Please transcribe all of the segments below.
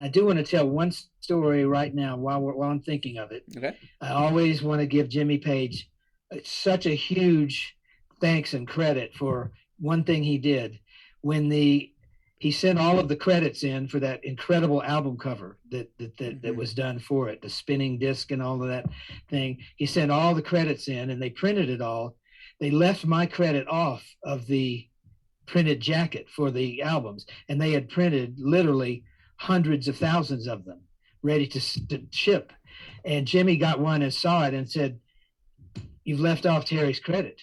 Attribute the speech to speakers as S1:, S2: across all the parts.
S1: I do want to tell one story right now while I'm thinking of it.
S2: Okay.
S1: I always want to give Jimmy Page such a huge thanks and credit for one thing he did when he sent all of the credits in for that incredible album cover that was done for it, the spinning disc and all of that thing. He sent all the credits in and they printed it all. They left my credit off of the printed jacket for the albums, and they had printed literally hundreds of thousands of them ready to ship. And Jimmy got one and saw it and said, "You've left off Terry's credit.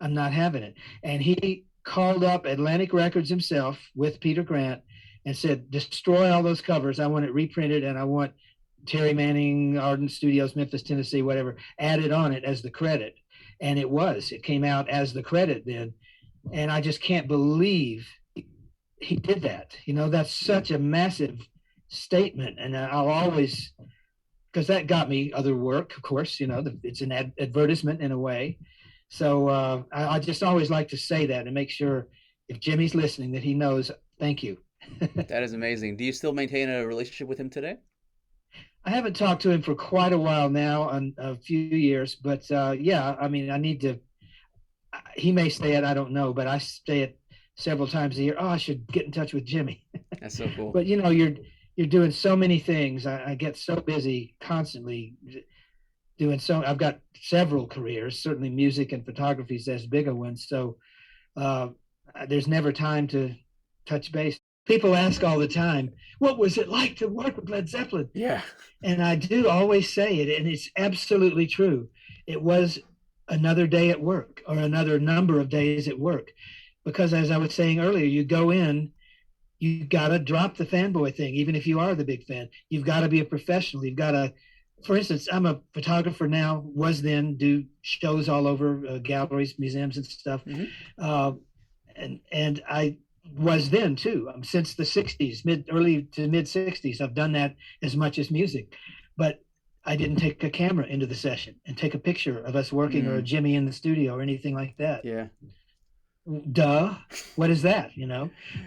S1: I'm not having it." And he called up Atlantic Records himself with Peter Grant and said, "Destroy all those covers. I want it reprinted, and I want Terry Manning, Ardent Studios, Memphis, Tennessee, whatever, added on it as the credit." And it came out as the credit then. And I just can't believe he did that. That's such a massive statement. And I'll always, because that got me other work, of course, it's an advertisement in a way. So I just always like to say that and make sure if Jimmy's listening that he knows, thank you.
S2: That is amazing. Do you still maintain a relationship with him today?
S1: I haven't talked to him for quite a while now, on a few years, but yeah, I mean, I need to. He may say it, I don't know, but I say it several times a year. Oh, I should get in touch with Jimmy.
S2: That's so cool.
S1: But you're doing so many things. I get so busy constantly doing so. I've got several careers. Certainly, music and photography is as big a one. So uh, there's never time to touch base. People ask all the time, "What was it like to work with Led Zeppelin?"
S2: Yeah.
S1: And I do always say it, and it's absolutely true. It was another day at work, or another number of days at work, because as I was saying earlier, you go in, you got to drop the fanboy thing. Even if you are the big fan, you've got to be a professional. You've got to, for instance, I'm a photographer now, was then, do shows all over galleries, museums and stuff.
S2: Hmm.
S1: uh, and I was then too, since the 60s, early to mid 60s. I've done that as much as music, but I didn't take a camera into the session and take a picture of us working, or
S2: Mm.
S1: Jimmy in the studio, or anything like that.
S2: Yeah.
S1: Duh. What is that?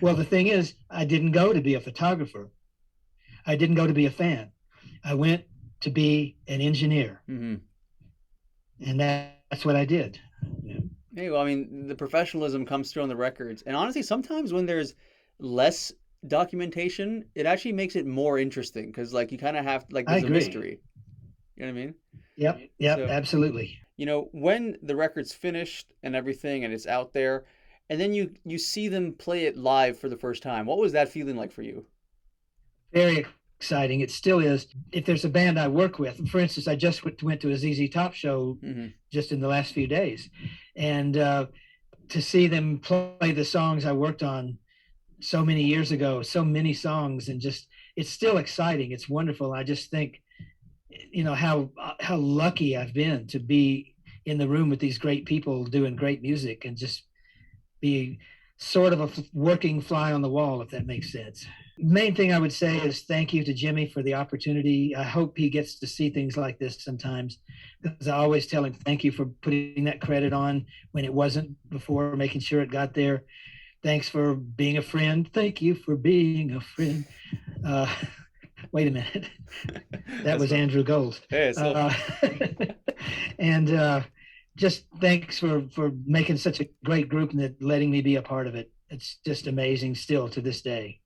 S1: Well, the thing is, I didn't go to be a photographer. I didn't go to be a fan. I went to be an engineer,
S2: Hmm.
S1: and that's what I did. Yeah.
S2: Hey, well, I mean, the professionalism comes through on the records, and honestly, sometimes when there's less documentation, it actually makes it more interesting because, like, you kind of have like
S1: I
S2: there's a
S1: agree.
S2: mystery. You know what I mean?
S1: Yep,
S2: So,
S1: absolutely.
S2: when the record's finished and everything, and it's out there, and then you see them play it live for the first time, what was that feeling like for you?
S1: Very exciting. It still is. If there's a band I work with, for instance, I just went to a ZZ Top show
S2: Hmm.
S1: just in the last few days, and to see them play the songs I worked on so many years ago, so many songs, and just, it's still exciting. It's wonderful. I just think, how lucky I've been to be in the room with these great people doing great music, and just be sort of a working fly on the wall, if that makes sense. Main thing I would say is thank you to Jimmy for the opportunity. I hope he gets to see things like this sometimes, because I always tell him thank you for putting that credit on when it wasn't before, making sure it got there. Thanks for being a friend. Thank you for being a friend. Uh, Wait a minute. That
S2: That's
S1: was
S2: fun.
S1: Andrew Gold.
S2: Hey, it's still
S1: Uh, and just thanks for making such a great group and letting me be a part of it. It's just amazing still to this day.